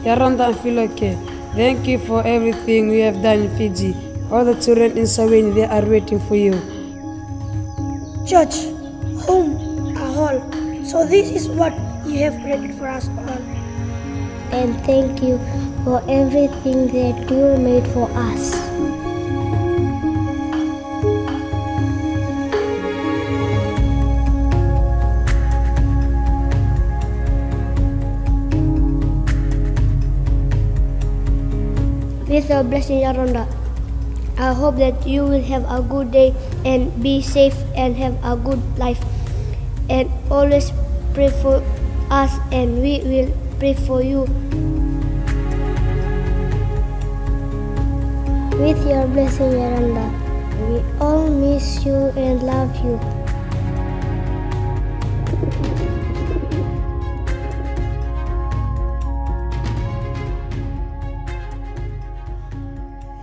Yaranda Amfiloke, thank you for everything we have done in Fiji. All the children in Saweni, they are waiting for you. Church, home, a hall. So this is what you have created for us all. And thank you for everything that you made for us. With your blessing, Yaronda, I hope that you will have a good day and be safe and have a good life. And always pray for us, and we will pray for you. With your blessing, Yaronda, we all miss you and love you.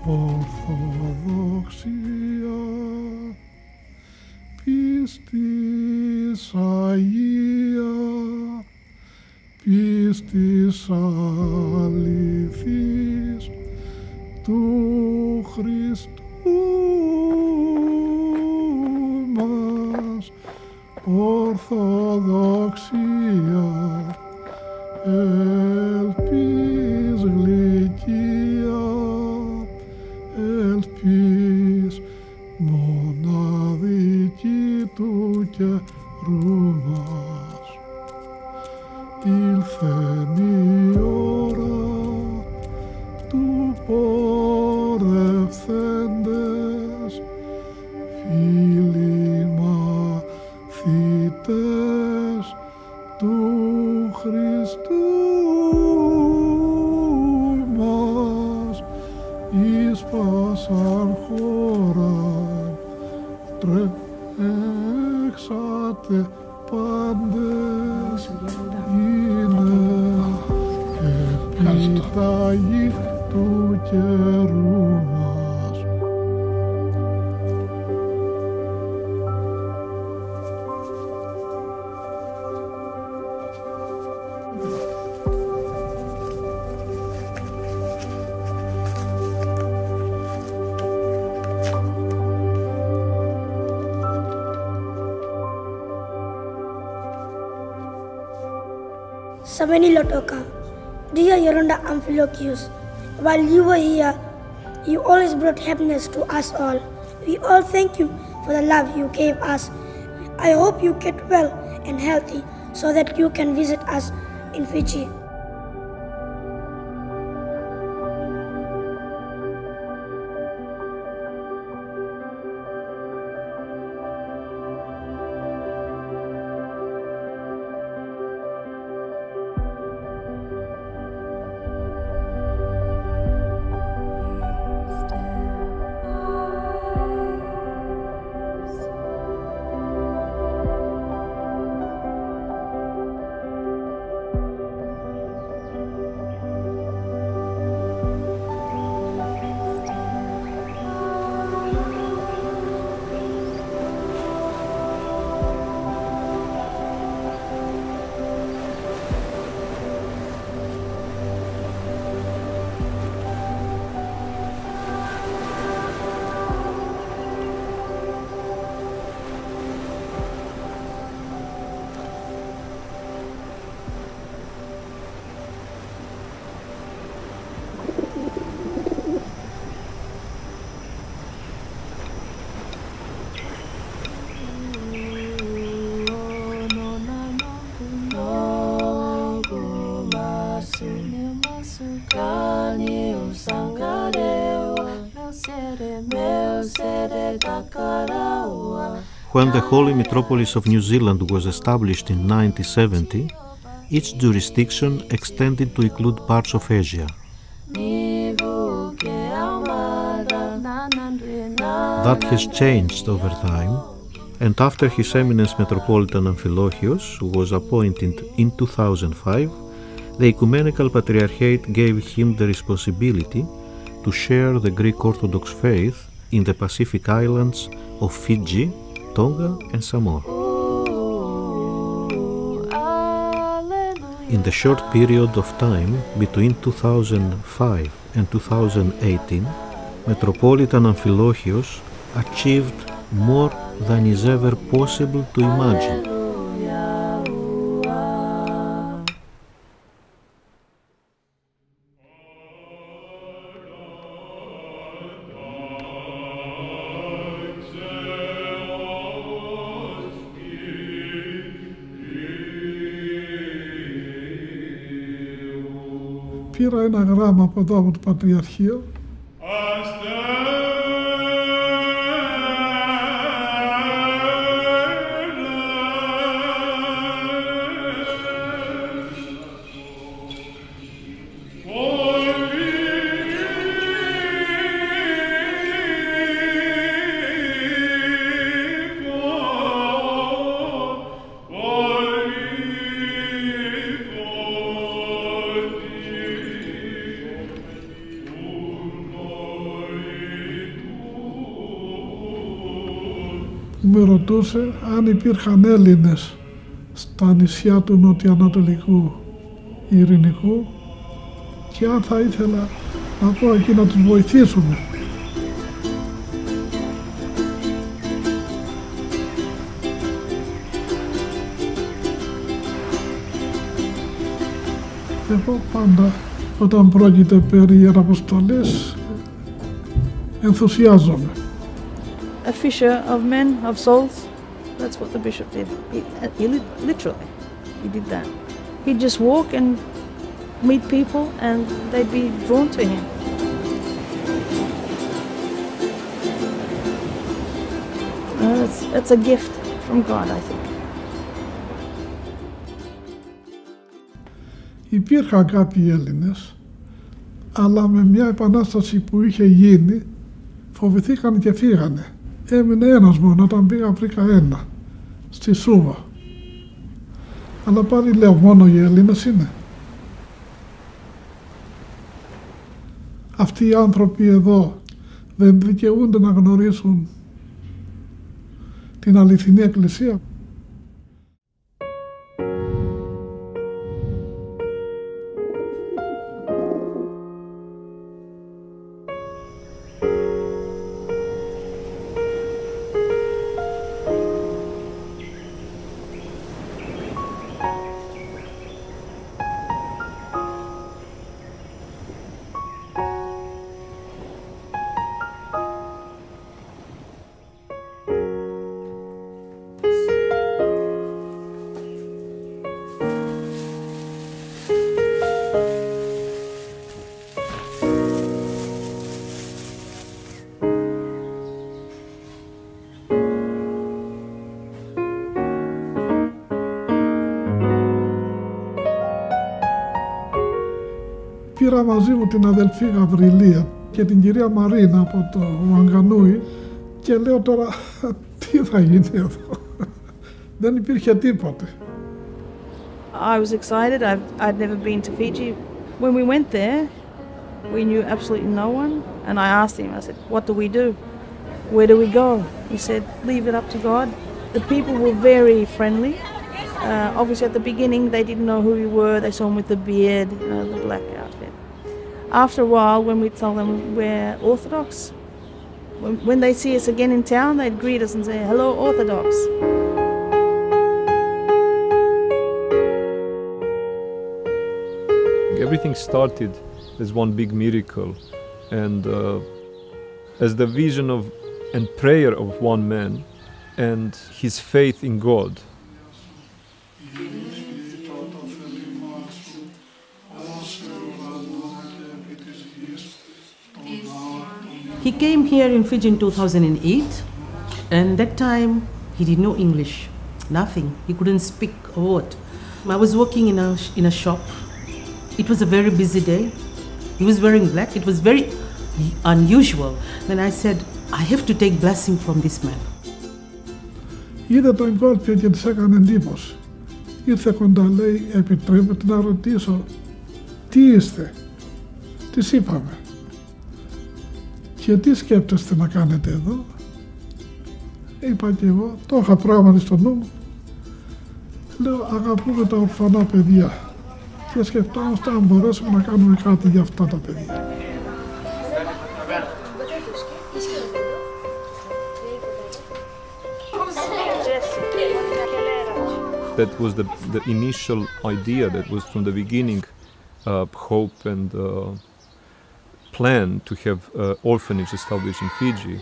Ορθοδοξία, πίστης Αγία, πίστης αληθής του Χριστού μας. Ορθοδοξία, ελπίς γλυκία, ελπίς μοναδική του καιρού μας. Ήλθεν η ώρα του πορευθέντες, φίλοι μαθητές του Χριστού μας, εις πάσαν χώραν τρέξατε πάντες, είναι επιταγή του καιρού μας. Saveni Lotoka, dear Yaronda Amphilochius, while you were here, you always brought happiness to us all. We all thank you for the love you gave us. I hope you get well and healthy so that you can visit us in Fiji. When the Holy Metropolis of New Zealand was established in 1970, each jurisdiction extended to include parts of Asia. That has changed over time, and after His Eminence Metropolitan Amphilochios was appointed in 2005, the Ecumenical Patriarchate gave him the responsibility to share the Greek Orthodox faith in the Pacific Islands of Fiji, Tonga and Samoa. In the short period of time between 2005 and 2018, Metropolitan Amphilochios achieved more than is ever possible to imagine. Πήρα ένα γράμμα από εδώ από το Πατριαρχείο. Με ρωτούσε αν υπήρχαν Έλληνες στα νησιά του νοτιοανατολικού Ειρηνικού και αν θα ήθελα να πω εκεί να τους βοηθήσουμε. Εγώ πάντα όταν πρόκειται περί ιεραποστολής ενθουσιάζομαι. A fisher of men, of souls. That's what the bishop did. He literally, he did that. He'd just walk and meet people and they'd be drawn to him. That's a gift from God, I think. Υπήρχαν κάποιοι Έλληνες, αλλά με μια επανάσταση που είχε γίνει, φοβηθήκαν και φύγανε. Έμεινε ένας μόνο, όταν πήγα βρήκα ένα, στη Σούβα. Αλλά πάλι λέω, μόνο οι Έλληνες είναι. Αυτοί οι άνθρωποι εδώ δεν δικαιούνται να γνωρίσουν την αληθινή Εκκλησία. Πήρα μαζί μου την αδελφή Γαβριλία και την κυρία Μαρίνα από το Μαγκανούι και λέω τώρα τι θα γίνει εδώ. Δεν υπήρχε τίποτε. I was excited. I'd never been to Fiji. When we went there, we knew absolutely no one. And I asked him, I said, what do we do? Where do we go? He said, leave it up to God. The people were very friendly. Obviously at the beginning they didn't know who we were. They saw him with the beard, the black outfit. After a while, when we told them we're Orthodox, when they see us again in town, they'd greet us and say, hello, Orthodox. Everything started as one big miracle, and as the vision of and prayer of one man and his faith in God. He came here in Fiji in 2008, and that time he didn't know English, nothing. He couldn't speak a word. I was working in a shop. It was a very busy day. He was wearing black. It was very unusual. Then I said, I have to take blessing from this man. Είδε τον κόλπιο και της έκανε εντύπωση. Ήρθε κοντά, λέει, επιτρέπετε να ρωτήσω, τι είστε? Της είπαμε. Και τι σκέπτεστε να κάνετε εδώ? Είπα και εγώ, το είχα πράγματι στο νου μου. Λέω, αγαπούμε τα ορφανά παιδιά. και σκεφτόμαστε αν μπορέσουμε να κάνουμε κάτι για αυτά τα παιδιά. That was the initial idea, that was from the beginning hope and plan to have orphanage established in Fiji.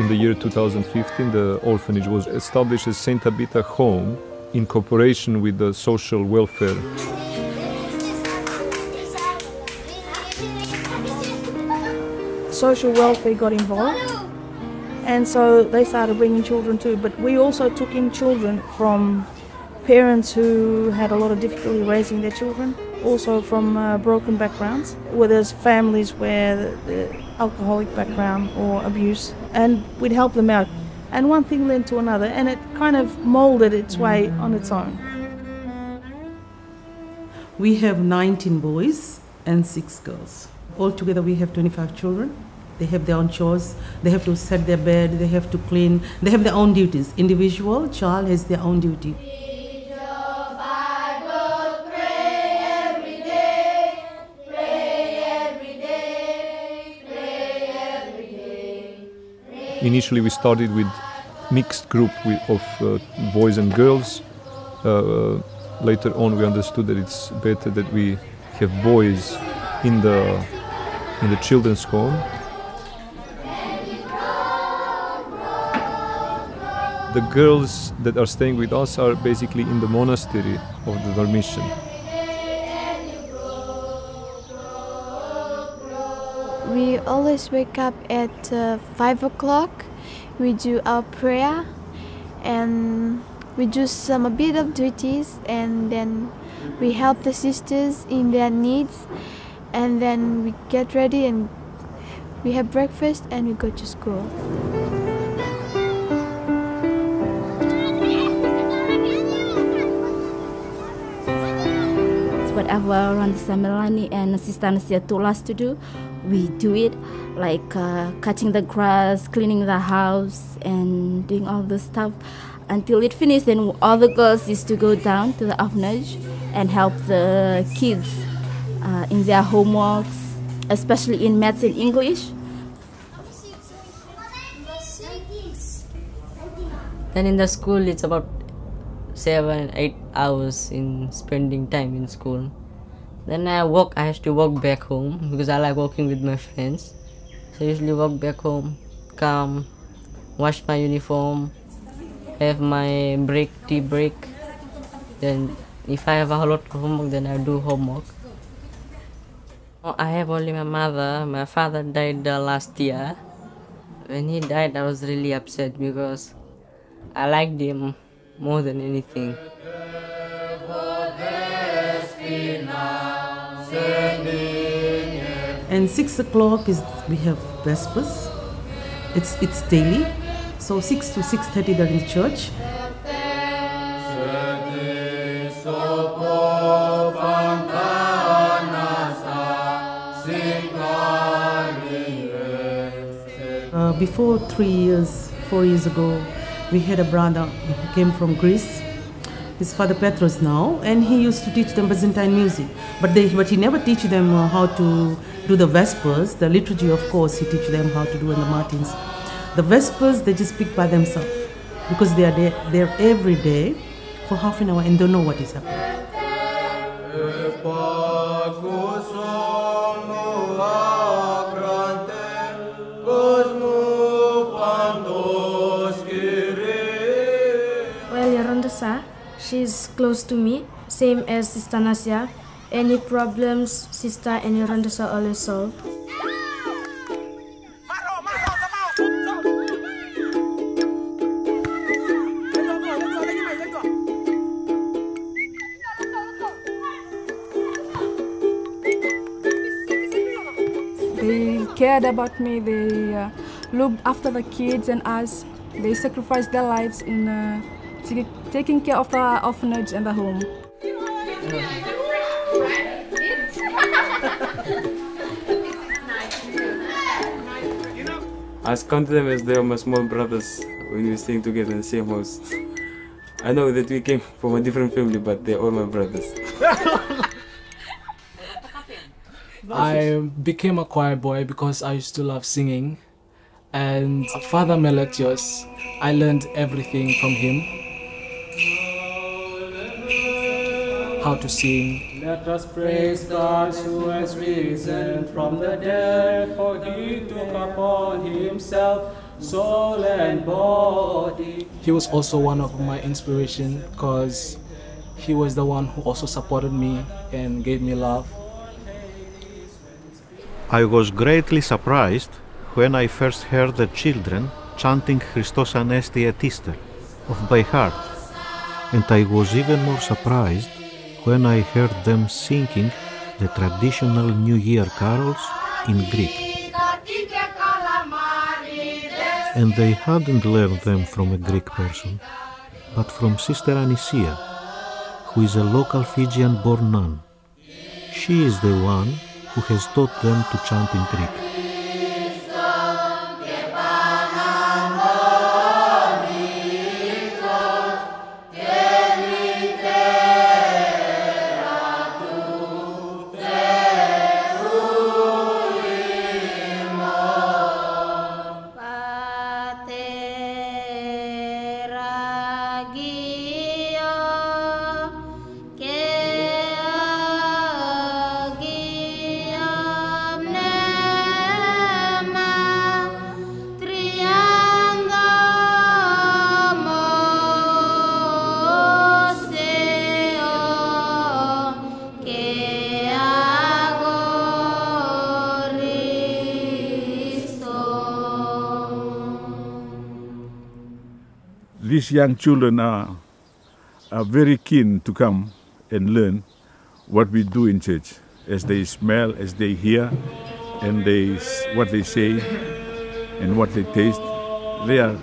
In the year 2015, the orphanage was established as Saint Tabitha Home in cooperation with the social welfare. Social welfare got involved, and so they started bringing children too. But we also took in children from parents who had a lot of difficulty raising their children, also from broken backgrounds, where there's families where the alcoholic background or abuse, and we'd help them out. And one thing led to another, and it kind of molded its way on its own. We have 19 boys and 6 girls. Altogether we have 25 children. They have their own chores, they have to set their bed, they have to clean, they have their own duties. Individual child has their own duty. Initially we started with mixed group of boys and girls. Later on we understood that it's better that we have boys in the children's home. The girls that are staying with us are basically in the monastery of the Dormition. We always wake up at 5 o'clock. We do our prayer and we do a bit of duties, and then we help the sisters in their needs, and then we get ready and we have breakfast and we go to school. Whatever Randa Melanie and Sister Anastasia told us to do, we do it, like cutting the grass, cleaning the house, and doing all the stuff until it finished. Then all the girls used to go down to the orphanage and help the kids in their homeworks, especially in maths and English. Then in the school, it's about 7-8 hours in spending time in school. Then I have to walk back home because I like walking with my friends. So I usually walk back home, come, wash my uniform, have my tea break. Then if I have a lot of homework, then I do homework. I have only my mother. My father died last year. When he died, I was really upset because I liked him more than anything. And 6 o'clock we have Vespers. It's daily. So 6 to 6:30 they're in church. Before 4 years ago, we had a brother who came from Greece. His father Petros now, and he used to teach them Byzantine music. But he never teach them how to do the Vespers. The liturgy, of course, he teach them how to do in the Matins. The Vespers, they just speak by themselves because they are there every day for half an hour and don't know what is happening. She's close to me, same as Sister Nasia. Any problems, Sister and Yorondasa always solve. They cared about me. They looked after the kids and us. They sacrificed their lives in taking care of the orphanage and the home. I counted them as they are my small brothers when we staying together in the same house. I know that we came from a different family, but they're all my brothers. I became a choir boy because I used to love singing. And Father Meletios, I learned everything from him. How to sing. Let us praise God who has risen from the dead, for he took upon himself soul and body. He was also one of my inspiration because he was the one who also supported me and gave me love. I was greatly surprised when I first heard the children chanting Christos Anesti et Easter off by heart, and I was even more surprised when I heard them singing the traditional New Year carols in Greek. And they hadn't learned them from a Greek person, but from Sister Anisia, who is a local Fijian-born nun. She is the one who has taught them to chant in Greek. These young children are very keen to come and learn what we do in church. As they smell, as they hear, and what they say and what they taste, they are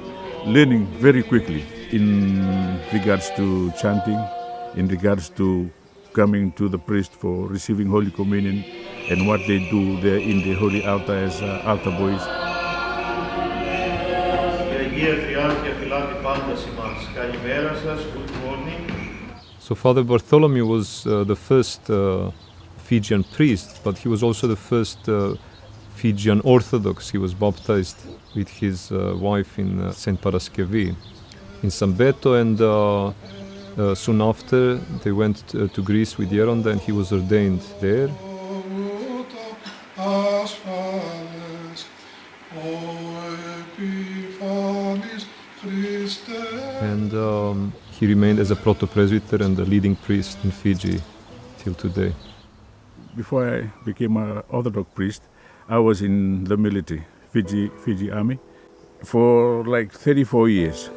learning very quickly in regards to chanting, in regards to coming to the priest for receiving Holy Communion, and what they do there in the Holy Altar as altar boys. So Father Bartholomew was the first Fijian priest, but he was also the first Fijian Orthodox. He was baptized with his wife in St. Paraskevi in Sambeto, and soon after they went to Greece with Yeronda, and he was ordained there. And he remained as a proto-presbyter and a leading priest in Fiji till today. Before I became an Orthodox priest, I was in the military, Fiji Army, for like 34 years.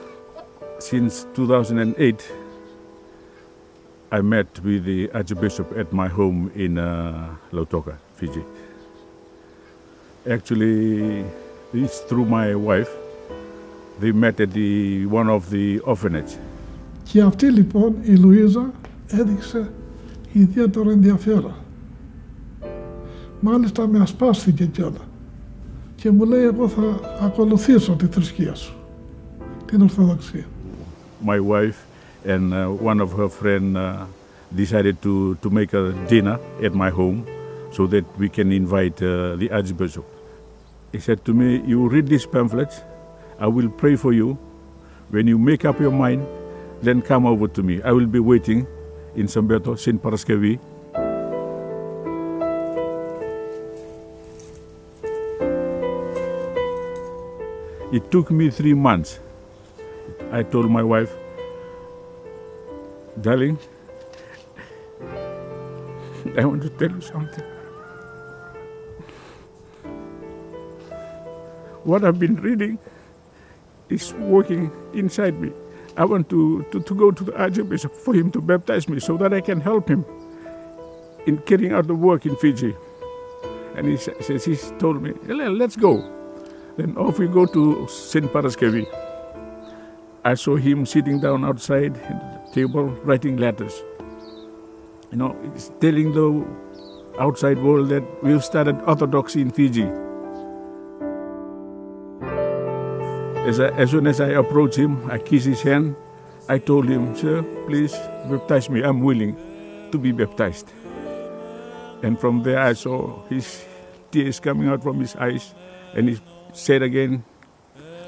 Since 2008, I met with the Archbishop at my home in Lautoka, Fiji. Actually, it's through my wife. They met at one of the orphanage. Και αυτή λοιπόν η Λουίζα έδειξε ιδιαίτερο ενδιαφέρον. Μάλιστα με ασπάστηκε κιόλα. Και μου λέει εγώ θα ακολουθήσω τη θρησκεία σου, την Ορθοδοξία. My wife and one of her friends decided to make a dinner at my home so that we can invite the Archbishop. He said to me, you read these pamphlets, I will pray for you. When you make up your mind, then come over to me. I will be waiting in Sambeto, St. Paraskevi. It took me 3 months. I told my wife, darling, I want to tell you something. What I've been reading is working inside me. I want to go to the Archbishop for him to baptize me so that I can help him in carrying out the work in Fiji. And he told me, let's go. Then off we go to St. Paraskevi. I saw him sitting down outside at the table writing letters. You know, he's telling the outside world that we've started Orthodoxy in Fiji. As soon as I approached him, I kissed his hand. I told him, sir, please baptize me. I'm willing to be baptized. And from there I saw his tears coming out from his eyes. And he said again,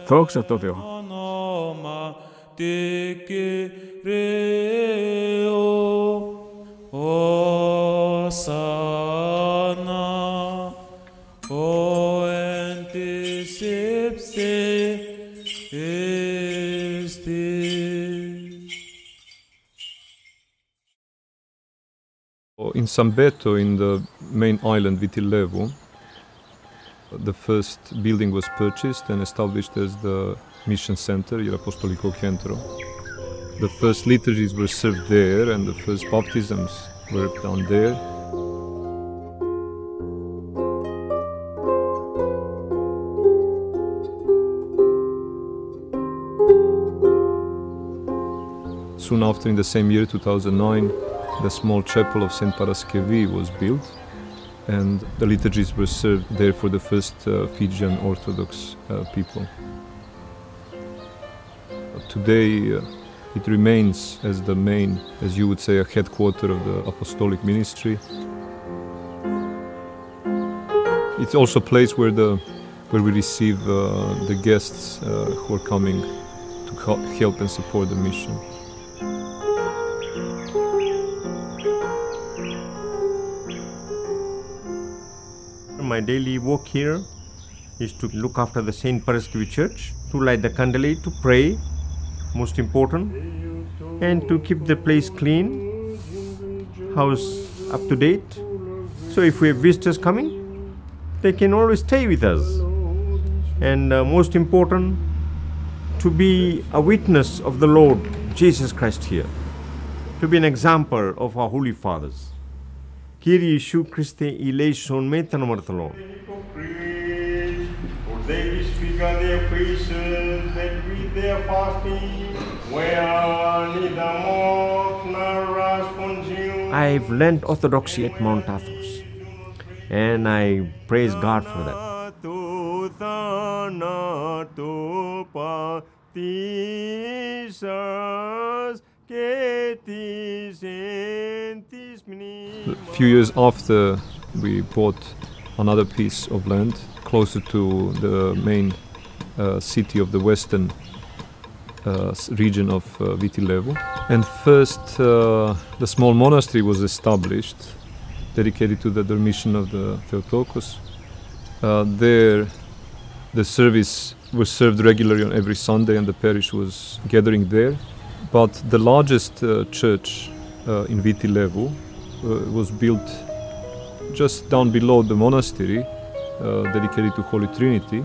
"Doxa tō Reo." In Sambeto, in the main island Vitilevu, the first building was purchased and established as the mission center, Il Apostolico Centro. The first liturgies were served there and the first baptisms were done there. Soon after, in the same year, 2009, the small chapel of St. Paraskevi was built, and the liturgies were served there for the first Fijian Orthodox people. Today, it remains as the main, as you would say, a headquarter of the apostolic ministry. It's also a place where we receive the guests who are coming to help and support the mission. My daily work here is to look after the St. Paraskevi Church, to light the candlelight, to pray, most important, and to keep the place clean, house up to date. So if we have visitors coming, they can always stay with us. And most important, to be a witness of the Lord Jesus Christ here, to be an example of our Holy Fathers. Kyrie Iesou Christe eleison metanomarthalon. For they disfigure their faces, that with their fasting, where neither moth nor rust consume. I've learned Orthodoxy at Mount Athos, and I praise God for that. A few years after, we bought another piece of land closer to the main city of the western region of Vitilevu. And first, the small monastery was established, dedicated to the Dormition of the Theotokos. There, the service was served regularly on every Sunday, and the parish was gathering there. But the largest church in Vitilevu was built just down below the monastery, dedicated to Holy Trinity.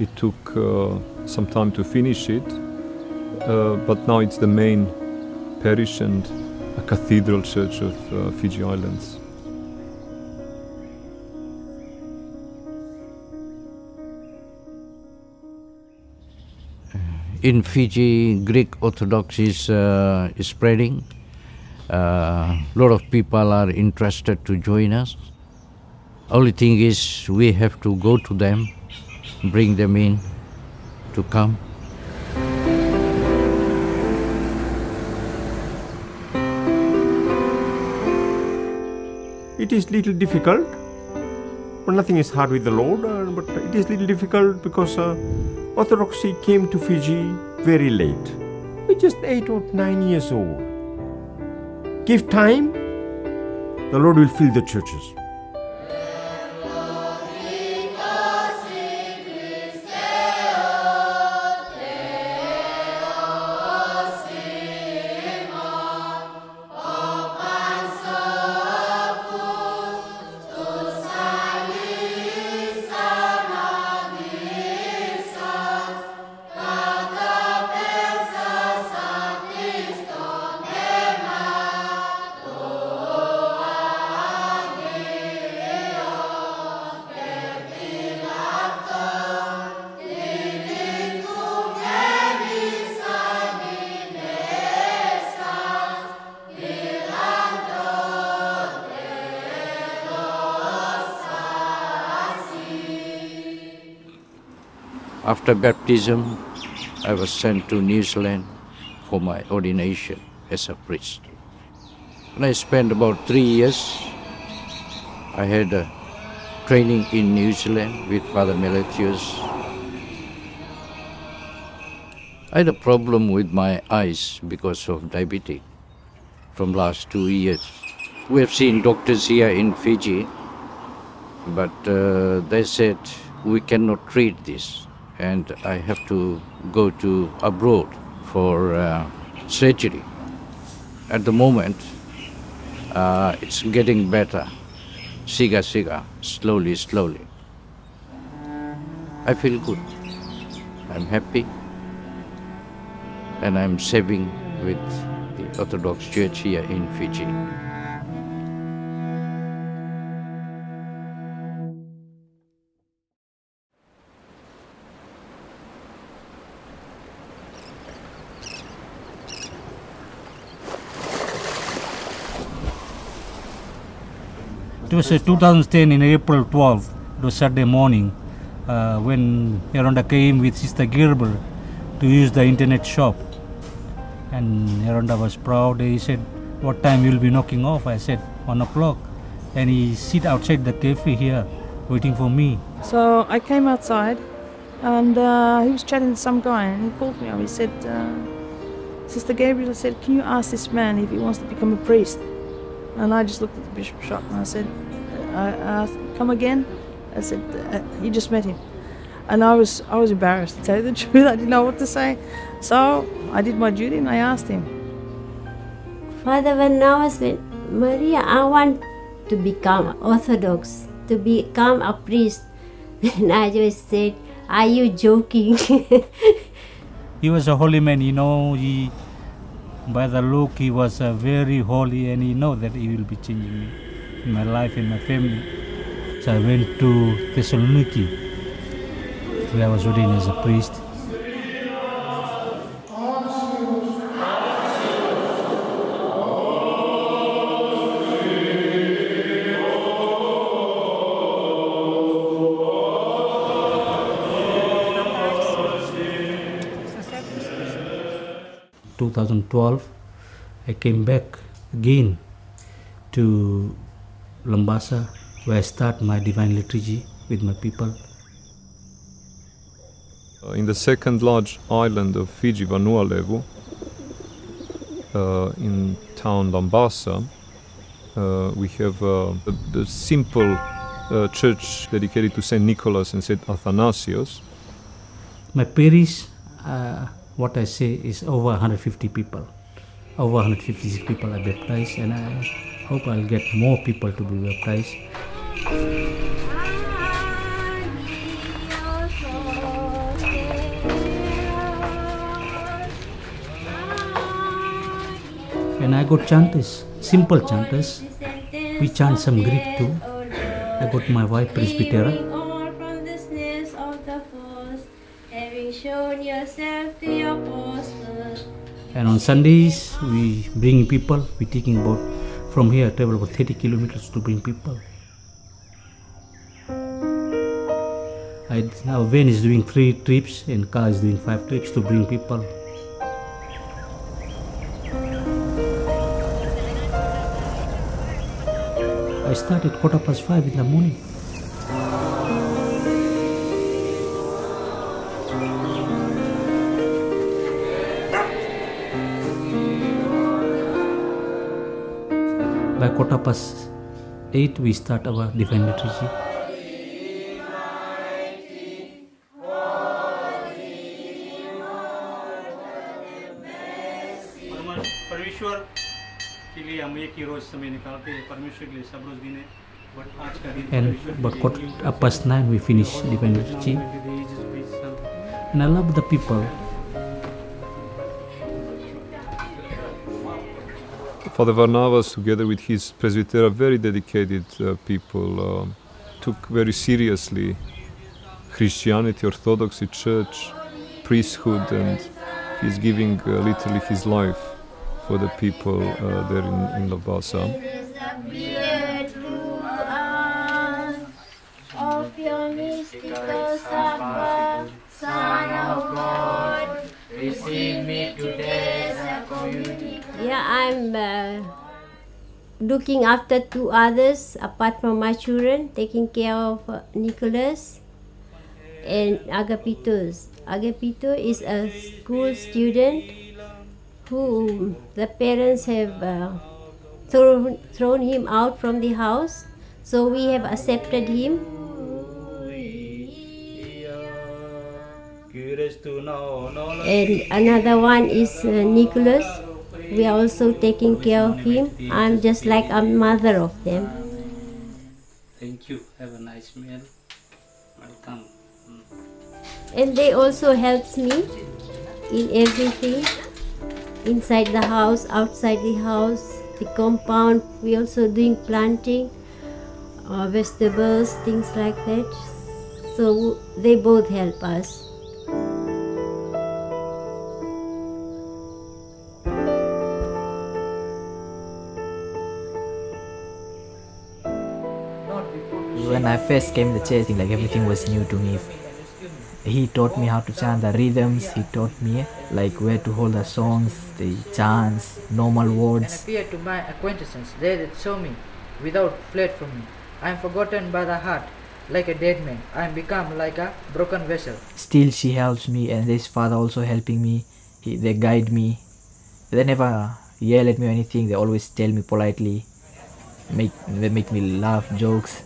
It took some time to finish it, but now it's the main parish and a cathedral church of Fiji Islands. In Fiji, Greek Orthodoxy is spreading. A lot of people are interested to join us. Only thing is we have to go to them, bring them in to come. It is little difficult, but nothing is hard with the Lord. But it is little difficult because Orthodoxy came to Fiji very late. We're just 8 or 9 years old. Give time, the Lord will fill the churches. After baptism, I was sent to New Zealand for my ordination as a priest. And I spent about 3 years. I had a training in New Zealand with Father Meletius. I had a problem with my eyes because of diabetes from last 2 years. We have seen doctors here in Fiji, but they said we cannot treat this and I have to go to abroad for surgery. At the moment, it's getting better, siga, slowly. I feel good, I'm happy, and I'm serving with the Orthodox Church here in Fiji. It was 2010 in April 12th, it was Saturday morning, when Yaronda came with Sister Gerber to use the internet shop. And Yaronda was proud. He said, "What time you'll be knocking off?" I said, 1 o'clock. And he sit outside the cafe here, waiting for me. So I came outside and he was chatting to some guy and he called me up. He said, Sister Gabriel said, "Can you ask this man if he wants to become a priest?" And I just looked at the bishop shocked and I said, I asked, "Come again?" I said, "You just met him." And I was embarrassed, to tell you the truth. I didn't know what to say. So I did my duty and I asked him. Father, when I was with Maria, I want to become Orthodox, to become a priest. And I just said, "Are you joking?" He was a holy man, by the look he was very holy, and he know that he will be changing me in my life and my family. So I went to Thessaloniki, where I was ordained as a priest. In 2012, I came back again to Lambasa, where I start my divine liturgy with my people. In the second large island of Fiji, Vanuatu, in town Lambasa, we have the simple church dedicated to Saint Nicholas and Saint Athanasius. My parish, what I say is over 150 people. Over 156 people are baptized, and I hope I'll get more people to be baptized. And I got chanters, simple chanters. We chant some Greek too. I got my wife Presbytera. And on Sundays, we bring people. We're taking about, from here, travel about 30 kilometers to bring people. Our van is doing 3 trips and car is doing 5 trips to bring people. I started 5:15 in the morning. By 8:15, we start our divine liturgy. And about 9:15, we finish divine liturgy. And I love the people. Father Varnavas, together with his presbytera, very dedicated people, took very seriously Christianity, Orthodoxy, church, priesthood, and he's giving literally his life for the people there in Lambasa. Of your mystical supper, Son of God, receive me today as a community. Yeah, I'm looking after 2 others apart from my children, taking care of Nicholas and Agapitos. Agapito is a school student who the parents have thrown him out from the house, so we have accepted him. And another one is Nicholas. We are also taking care of him. I'm just like a mother of them. Thank you. Have a nice meal. Welcome. And they also helps me in everything. Inside the house, outside the house, the compound. We also doing planting, vegetables, things like that. So they both help us. When I first came to the church, like everything was new to me. He taught me how to chant the rhythms. He taught me like where to hold the songs, the chants, normal words. And appear to my acquaintances, they that saw me without fled from me. I am forgotten by the heart, like a dead man. I am become like a broken vessel. Still she helps me, and this father also helping me. They guide me. They never yell at me or anything. They always tell me politely. They make me laugh, jokes.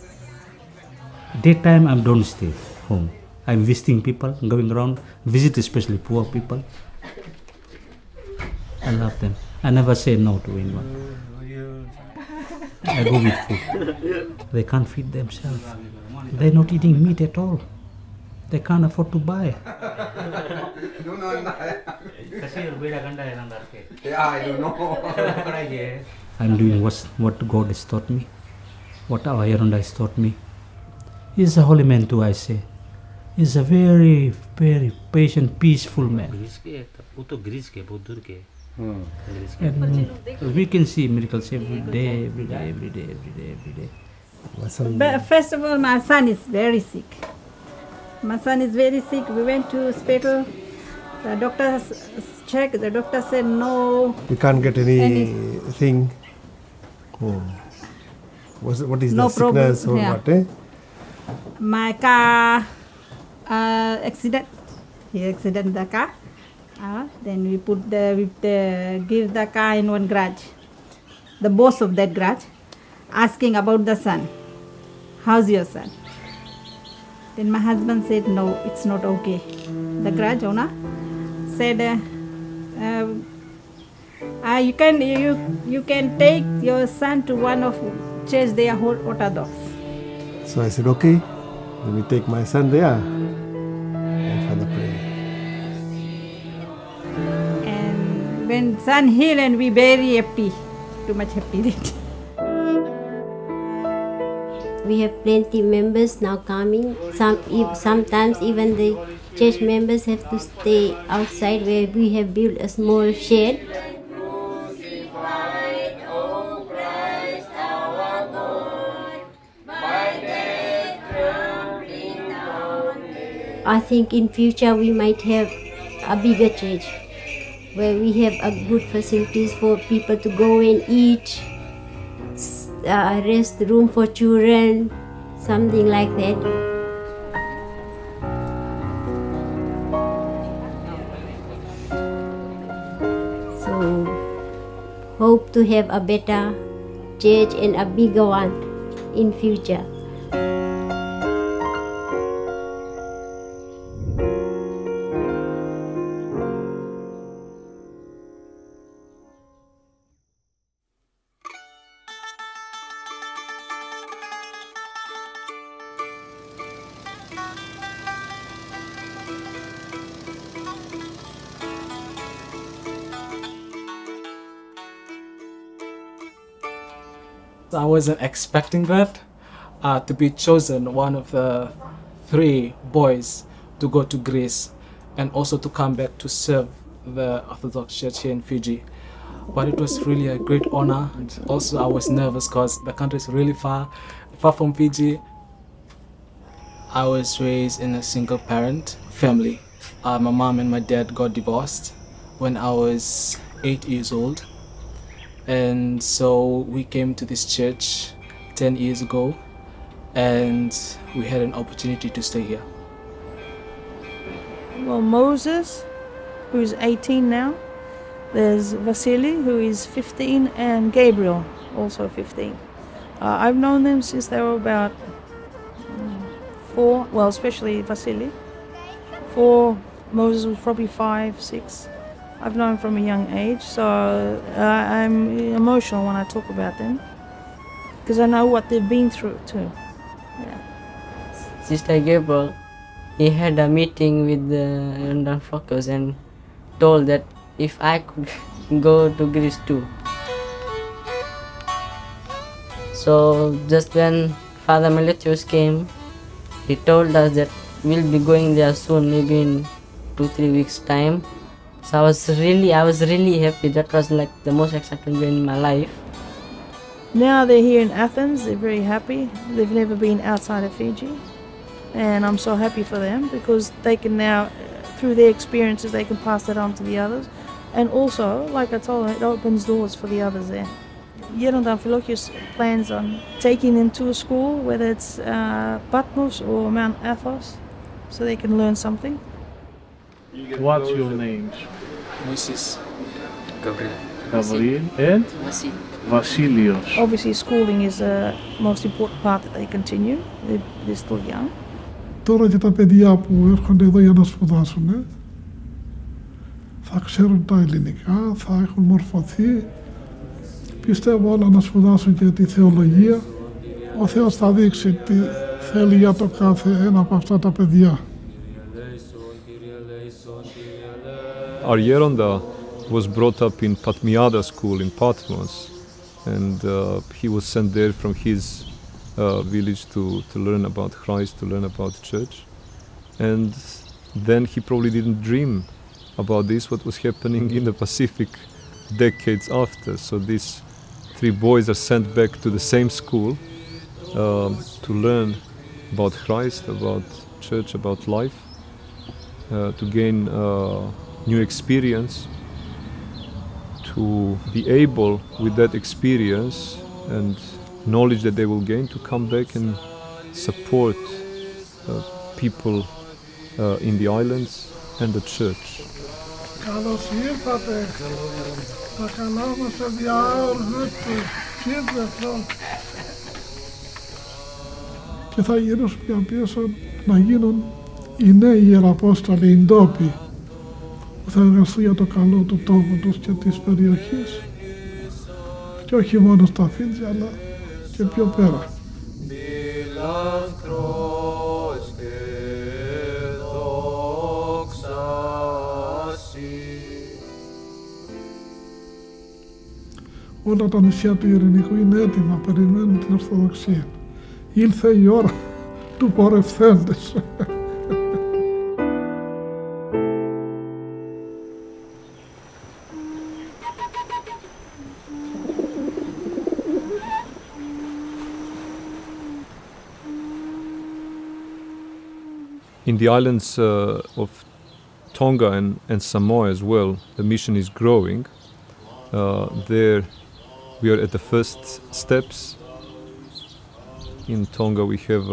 Daytime I don't stay home. I'm visiting people, going around, visit especially poor people. I love them. I never say no to anyone. I go with food. They can't feed themselves. They're not eating meat at all. They can't afford to buy. I'm doing what God has taught me, what our Ireland has taught me. He's a holy man too, I say. He's a very, very patient, peaceful man. And we can see miracles every day. But first of all, my son is very sick. My son is very sick. We went to hospital. The doctor checked. The doctor said no. You can't get anything. What is no the sickness problem. or what? Eh? My car accident. He accident the car. Then we give the car in one garage. The boss of that garage asking about the son. How's your son? Then my husband said no, it's not okay. The garage owner said you can take your son to one of church. They are Orthodox. So I said okay. Let me take my son there and Father pray. And when son healed, and we very happy, too much happy. We have plenty members now coming. Sometimes even the church members have to stay outside where we have built a small shed. I think in future we might have a bigger church where we have a good facilities for people to go and eat, rest room for children, something like that. So hope to have a better church and a bigger one in future. I wasn't expecting that, to be chosen one of the 3 boys to go to Greece and also to come back to serve the Orthodox Church here in Fiji. But it was really a great honor, and also I was nervous because the country is really far from Fiji. I was raised in a single parent family. My mom and my dad got divorced when I was 8 years old. And so we came to this church 10 years ago, and we had an opportunity to stay here. Well, Moses, who's 18 now. There's Vasily, who is 15, and Gabriel, also 15. I've known them since they were about 4, well, especially Vasily. 4, Moses was probably 5, 6. I've known from a young age, so I'm emotional when I talk about them, because I know what they've been through too. Yeah. Sister Gabriel, he had a meeting with the London Focus and told that if I could go to Greece too. So just when Father Meletius came, he told us that we'll be going there soon, maybe in 2-3 weeks time. So I was really happy. That was like the most exciting day in my life. Now they're here in Athens, they're very happy. They've never been outside of Fiji. And I'm so happy for them, because they can now, through their experiences, they can pass that on to the others. And also, like I told them, it opens doors for the others there. Yera's plans on taking them to a school, whether it's Patmos or Mount Athos, so they can learn something. What's your names? Moses. Gabriel and Vasilios. Obviously, schooling is the most important part that they continue. They're still young. Τώρα και τα παιδιά που έρχονται εδώ για να σπουδάσουν θα ξέρουν τα ελληνικά, θα έχουν μορφωθεί. Πιστεύω όλα να σπουδάσουν και τη θεολογία. Ο Θεός θα δείξει τι θέλει για το κάθε ένα από αυτά τα παιδιά. Our Yeronda was brought up in Patmiada school in Patmos, and he was sent there from his village to learn about Christ, to learn about the church. And then he probably didn't dream about this, what was happening in the Pacific decades after. So these 3 boys are sent back to the same school to learn about Christ, about church, about life, to gain new experience, to be able with that experience and knowledge that they will gain to come back and support people in the islands and the church. Καλώς ήρθατε. Τα καλά μας παιδιά, και θα γυρίσουν για πίσω να γίνουν οι νέοι Ιεραπόστολοι, οι ντόπιοι, που θα εργαστούν για το καλό του τόπου τους και της περιοχής, και όχι μόνο στα Φίτζη, αλλά και πιο πέρα. Όλα τα νησιά του Ειρηνικού είναι έτοιμα, περιμένουν την Ορθοδοξία. Ήλθε η ώρα του πορευθέντες. In the islands of Tonga and Samoa as well, the mission is growing. There we are at the first steps. In Tonga we have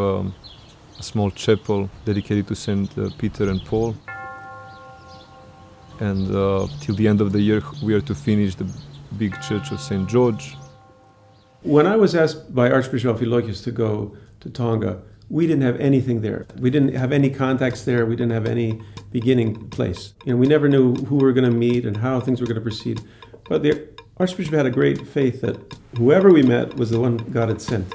a small chapel dedicated to St. Peter and Paul. And till the end of the year we are to finish the big church of St. George. When I was asked by Archbishop Amphilochius to go to Tonga, we didn't have anything there. We didn't have any contacts there. We didn't have any beginning place. We never knew who we were going to meet and how things were going to proceed. But the Archbishop had a great faith that whoever we met was the one God had sent.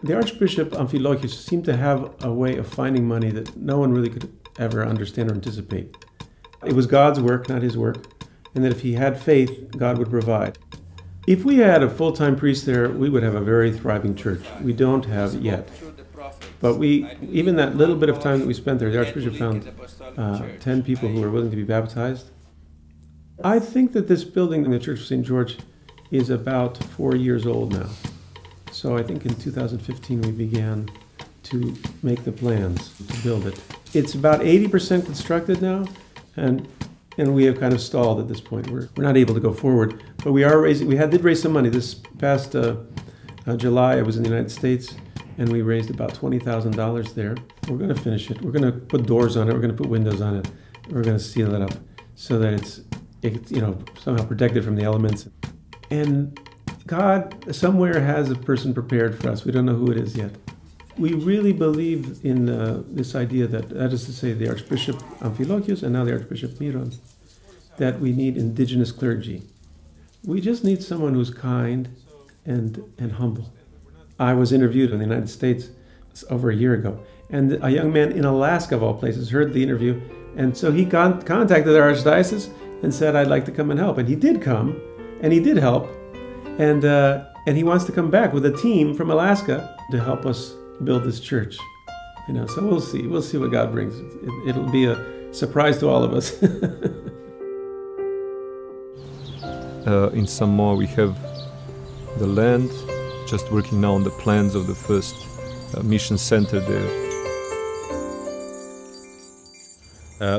The Archbishop Amphilochius seemed to have a way of finding money that no one really could ever understand or anticipate. It was God's work, not his work, and that if he had faith, God would provide. If we had a full-time priest there, we would have a very thriving church. We don't have yet. But even that little bit of time that we spent there, the Archbishop found 10 people who were willing to be baptized. I think that this building in the Church of St. George is about 4 years old now. So I think in 2015 we began to make the plans to build it. It's about 80% constructed now, and we have kind of stalled at this point. We're not able to go forward, but we did raise some money. This past July I was in the United States, and we raised about $20,000 there. We're going to finish it. We're going to put doors on it. We're going to put windows on it. We're going to seal it up so that it's somehow protected from the elements. And God somewhere has a person prepared for us. We don't know who it is yet. We really believe in this idea that is to say, the Archbishop Amphilochius and now the Archbishop Miron, that we need indigenous clergy. We just need someone who's kind and humble. I was interviewed in the United States over a year ago, and a young man in Alaska, of all places, heard the interview, and so he contacted our archdiocese and said, I'd like to come and help. And he did come, and he did help, and he wants to come back with a team from Alaska to help us build this church. So we'll see what God brings. It'll be a surprise to all of us. In Samoa we have the land, just working now on the plans of the first mission center there.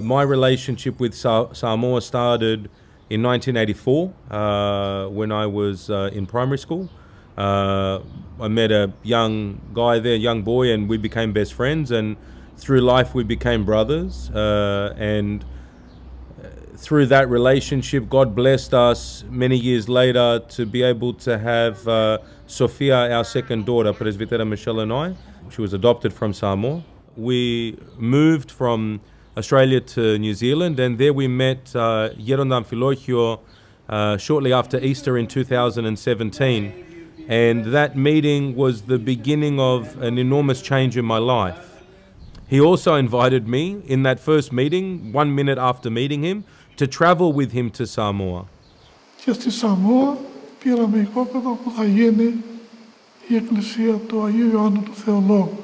My relationship with Samoa started in 1984 when I was in primary school. I met a young guy there, young boy, and we became best friends, and through life we became brothers. And through that relationship, God blessed us many years later to be able to have Sophia, our second daughter, Presbytera Michelle and I. She was adopted from Samoa. We moved from Australia to New Zealand, and there we met Yeronda Amphilochio shortly after Easter in 2017. And that meeting was the beginning of an enormous change in my life. He also invited me in that first meeting, 1 minute after meeting him, to travel with him to Samoa. Και στη Σαμόα πήραμε οικόπεδο που θα γίνει η εκκλησία του Αγίου Ιωάννου του Θεολόγου.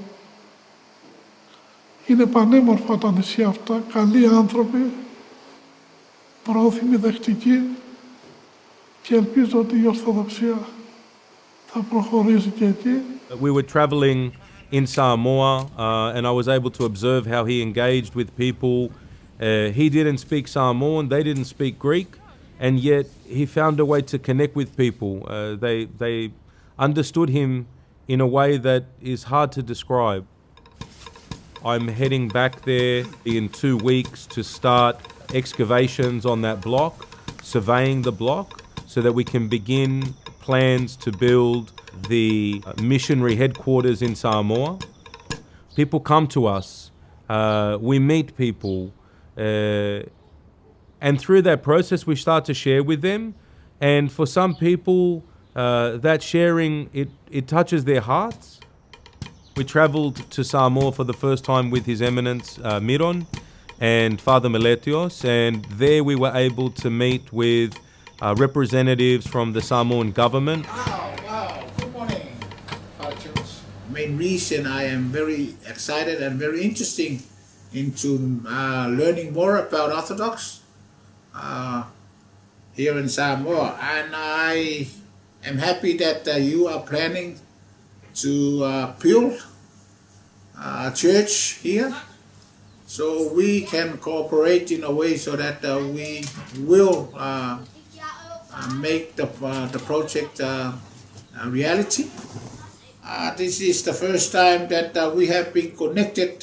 Είναι πανέμορφα τα νησιά αυτά, καλοί άνθρωποι, πρόθυμοι, δεκτικοί και ελπίζω ότι η Ορθοδοξία θα προχωρήσει και εκεί. We were traveling in Samoa and I was able to observe how he engaged with people. He didn't speak Samoan, they didn't speak Greek, and yet he found a way to connect with people. They understood him in a way that is hard to describe. I'm heading back there in 2 weeks to start excavations on that block, surveying the block, so that we can begin plans to build the missionary headquarters in Samoa. People come to us, we meet people, and through that process we start to share with them, and for some people that sharing, it touches their hearts. We travelled to Samoa for the first time with His Eminence Miron and Father Meletios, and there we were able to meet with representatives from the Samoan government. Wow. Good morning, Father Church. Main reason I am very excited and very interested into learning more about Orthodox here in Samoa, and I am happy that you are planning to build a church here, so we can cooperate in a way so that we will make the project a reality. This is the first time that we have been connected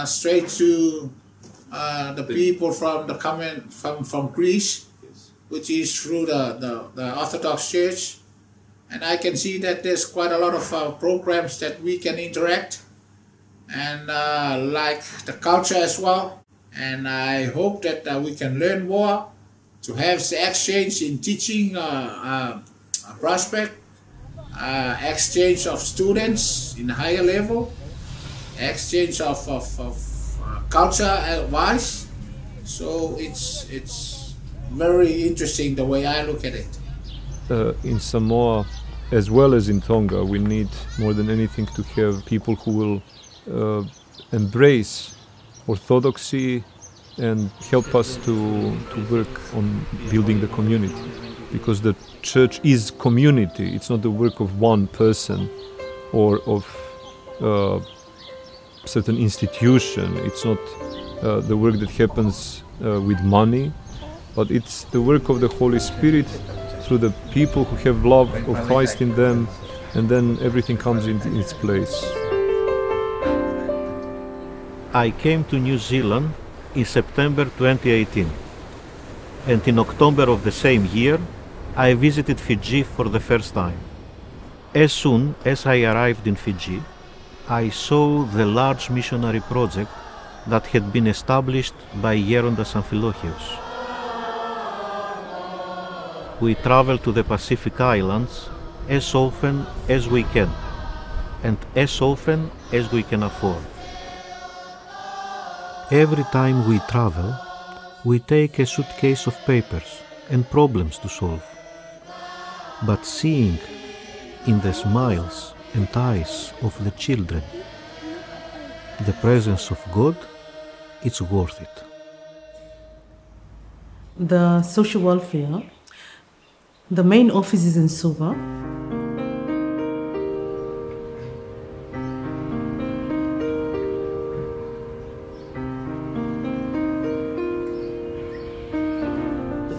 straight to the people from Greece, which is through the Orthodox Church. And I can see that there's quite a lot of programs that we can interact and like the culture as well. And I hope that we can learn more, to have the exchange in teaching prospect, exchange of students in higher level, exchange of culture wise. So it's very interesting the way I look at it. In Samoa, as well as in Tonga, we need more than anything to have people who will embrace Orthodoxy and help us to work on building the community. Because the church is community, it's not the work of one person or of certain institution. It's not the work that happens with money, but it's the work of the Holy Spirit through the people who have love of Christ in them, and then everything comes in its place. I came to New Zealand in September 2018, and in October of the same year I visited Fiji for the first time. As soon as I arrived in Fiji, I saw the large missionary project that had been established by Γέροντας Αμφιλόχιος. We travel to the Pacific Islands as often as we can, and as often as we can afford. Every time we travel, we take a suitcase of papers and problems to solve. But seeing in the smiles and eyes of the children the presence of God, it's worth it. The social welfare, the main office is in Suva.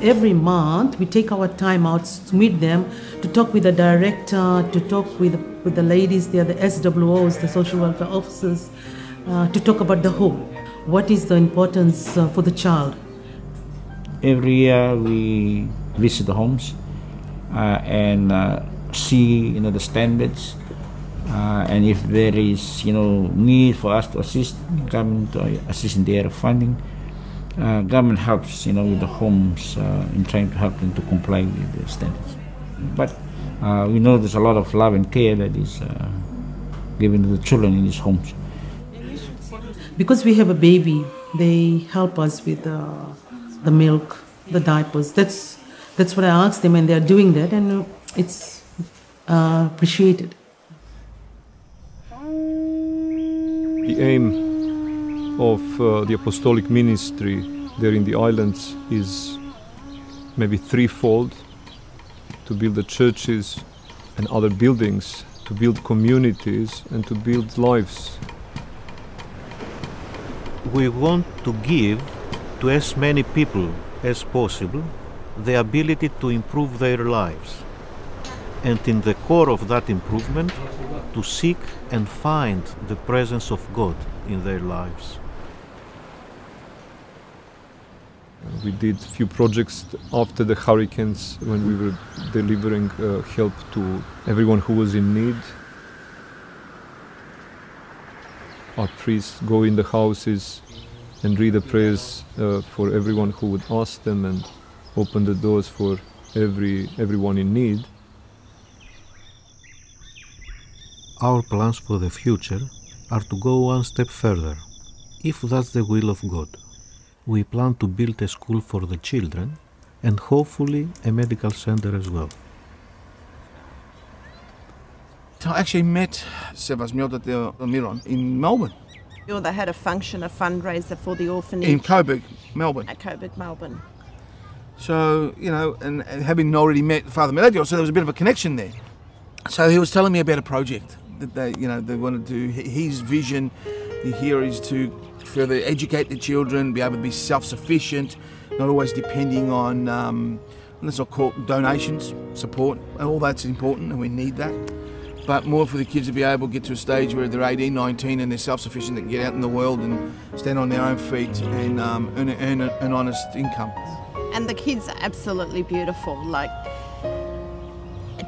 Every month we take our time out to meet them, to talk with the director, to talk with the ladies there, the SWOs, the social welfare officers, to talk about the home. What is the importance for the child? Every year we visit the homes and see the standards, and if there is need for us to assist, government to assist in the area of funding. Government helps with the homes in trying to help them to comply with the standards. But we know there's a lot of love and care that is given to the children in these homes. Because we have a baby, they help us with the milk, the diapers. That's what I asked them, and they are doing that, and it's appreciated. The aim of the apostolic ministry there in the islands is maybe threefold: to build the churches and other buildings, to build communities, and to build lives. We want to give to as many people as possible the ability to improve their lives, and in the core of that improvement, to seek and find the presence of God in their lives. We did a few projects after the hurricanes when we were delivering help to everyone who was in need. Our priests go in the houses and read the prayers for everyone who would ask them, and open the doors for everyone in need. Our plans for the future are to go one step further, if that's the will of God. We plan to build a school for the children and hopefully a medical center as well. I actually met Sevas Miron in Melbourne. They had a function, a fundraiser for the orphanage. In Coburg, Melbourne. At Coburg, Melbourne. So, and having already met Father Melodios, so there was a bit of a connection there. So he was telling me about a project that they wanted to do. His vision here is to further educate the children, be able to be self-sufficient, not always depending on, let's not call it donations, support. All that's important and we need that. But more for the kids to be able to get to a stage where they're 18, 19 and they're self-sufficient, they can get out in the world and stand on their own feet and earn an honest income. And the kids are absolutely beautiful. Like,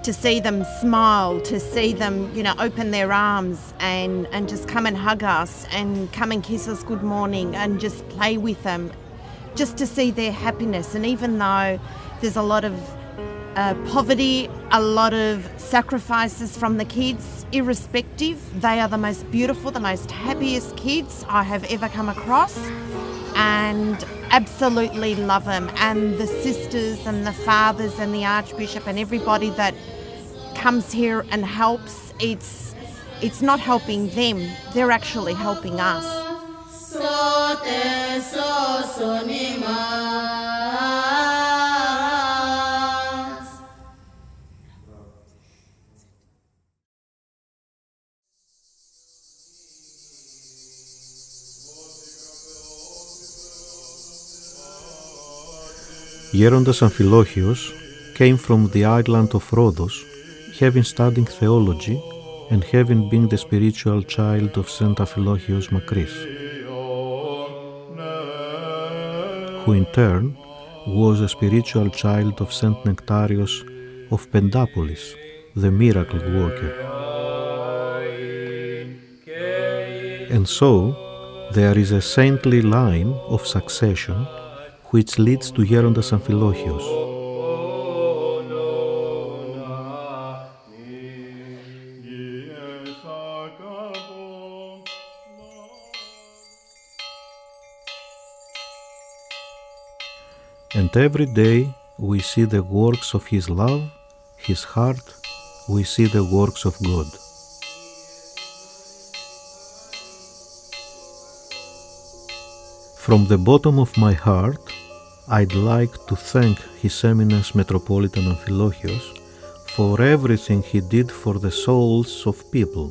to see them smile, to see them, open their arms and just come and hug us and come and kiss us good morning and just play with them, just to see their happiness. And even though there's a lot of poverty, a lot of sacrifices from the kids, irrespective, they are the most beautiful, the most happiest kids I have ever come across, and absolutely love them. And the sisters and the fathers and the Archbishop and everybody that comes here and helps, it's not helping them, they're actually helping us. Γέροντας Αμφιλόχιος came from the island of Rhodos, having studied theology and having been the spiritual child of Saint Amfilochios Makris, who in turn was a spiritual child of Saint Nectarios of Pendapolis, the miracle worker. And so, there is a saintly line of succession which leads to Γέροντας Αμφιλόχιος. And every day we see the works of his love, his heart, we see the works of God. From the bottom of my heart, I'd like to thank His Eminence Metropolitan Amfilochios for everything he did for the souls of people,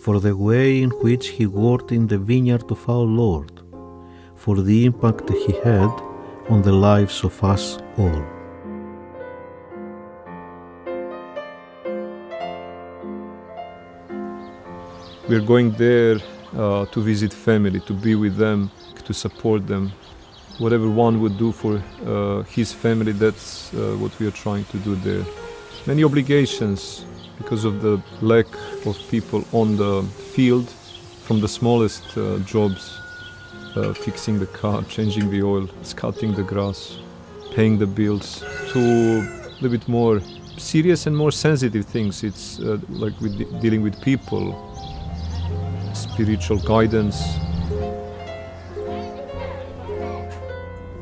for the way in which he worked in the vineyard of our Lord, for the impact he had on the lives of us all. We're going there to visit family, to be with them, to support them. Whatever one would do for his family, that's what we are trying to do there. Many obligations because of the lack of people on the field, from the smallest jobs, fixing the car, changing the oil, cutting the grass, paying the bills, to a little bit more serious and more sensitive things. It's like with dealing with people, spiritual guidance.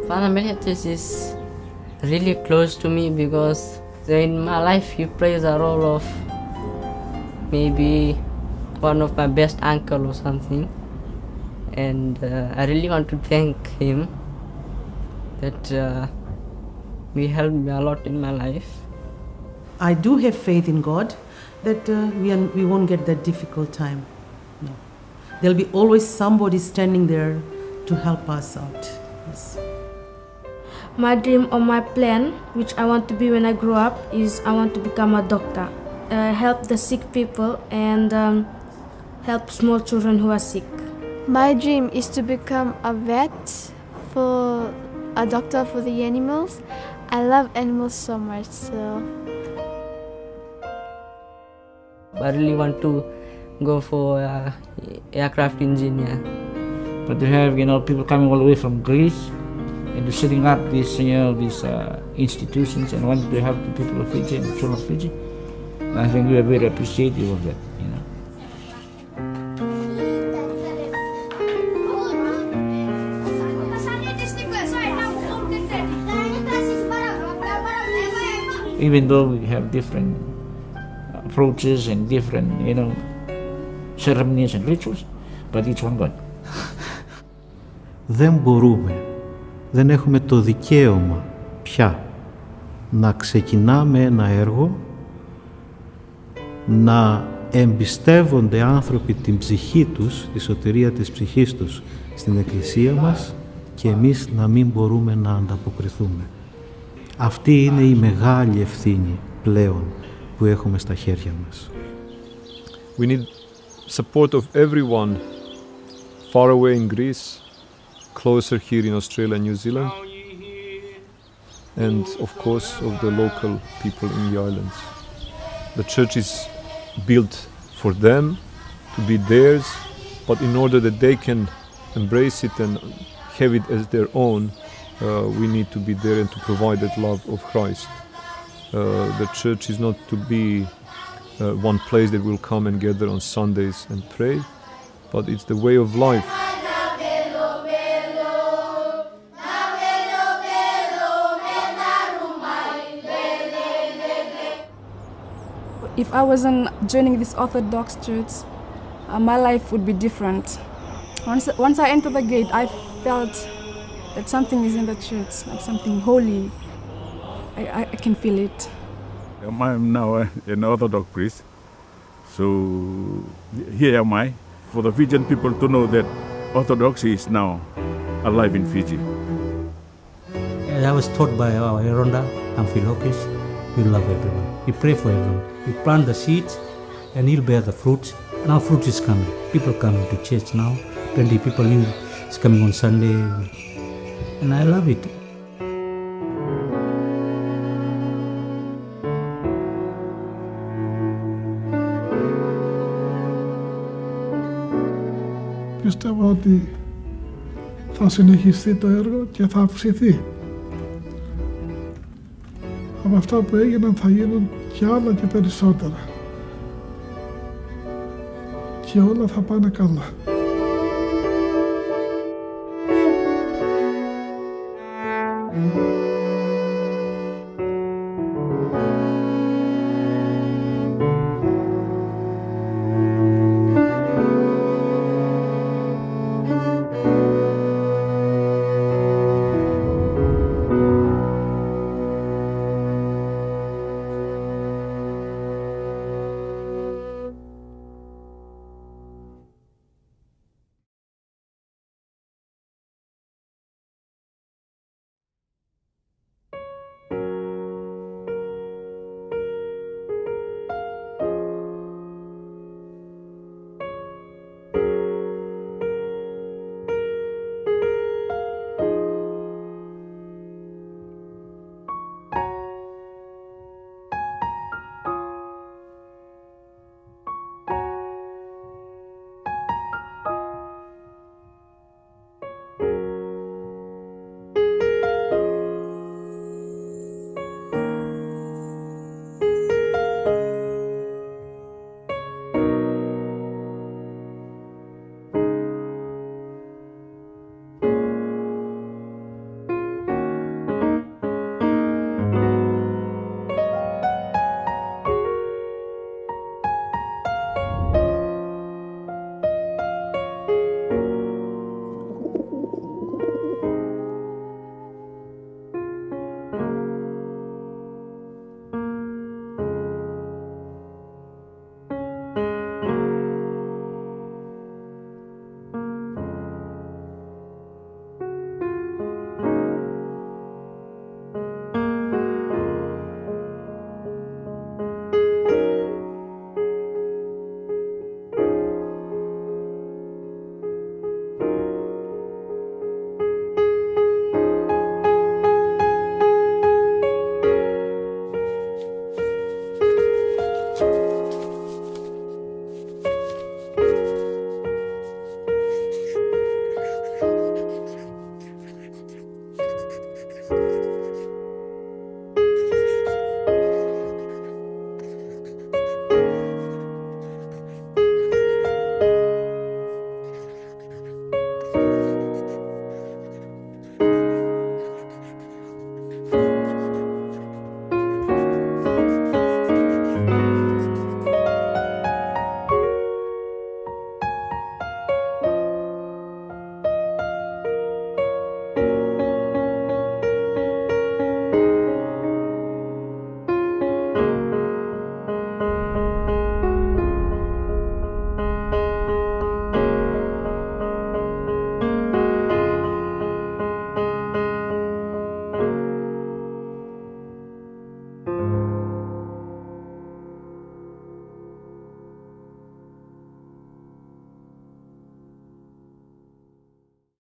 Father Meletius is really close to me because in my life he plays a role of maybe one of my best uncle or something, and I really want to thank him that he helped me a lot in my life. I do have faith in God that we won't get that difficult time. No. There'll be always somebody standing there to help us out. Yes. My dream or my plan, which I want to be when I grow up, is I want to become a doctor. Help the sick people and help small children who are sick. My dream is to become a vet, for a doctor for the animals. I love animals so much, so... I really want to go for aircraft engineer. But to have, people coming all the way from Greece and to setting up these, these institutions and wanting to help the people of Fiji and the children of Fiji, I think we are very appreciative of that, Even though we have different approaches and different, ceremonies and rituals, but it's one God. Δεν μπορούμε, δεν έχουμε το δικαίωμα πια να ξεκινάμε ένα έργο, να εμπιστεύονται άνθρωποι την ψυχή τους, τη σωτηρία της ψυχής τους στην Εκκλησία μας και εμείς να μην μπορούμε να ανταποκριθούμε. Αυτή είναι η μεγάλη ευθύνη πλέον που έχουμε στα χέρια μας. We need support of everyone far away in Greece, closer here in Australia and New Zealand, and of course of the local people in the islands. The church is built for them, to be theirs, but in order that they can embrace it and have it as their own, we need to be there and to provide that love of Christ. The church is not to be one place that will come and gather on Sundays and pray, but it's the way of life. If I wasn't joining this Orthodox church, my life would be different. Once I entered the gate, I felt that something is in the church, like something holy. I can feel it. I'm now an Orthodox priest, so here am I, for the Fijian people to know that Orthodoxy is now alive in Fiji. I was taught by our Eronda, Amphilokis, we love everyone. We pray for everyone. We plant the seeds and he'll bear the fruits. And our fruit is coming. People coming to church now. 20 people is coming on Sunday. And I love it. Πιστεύω ότι θα συνεχιστεί το έργο και θα αυξηθεί. Από αυτά που έγιναν θα γίνουν και άλλα και περισσότερα. Και όλα θα πάνε καλά.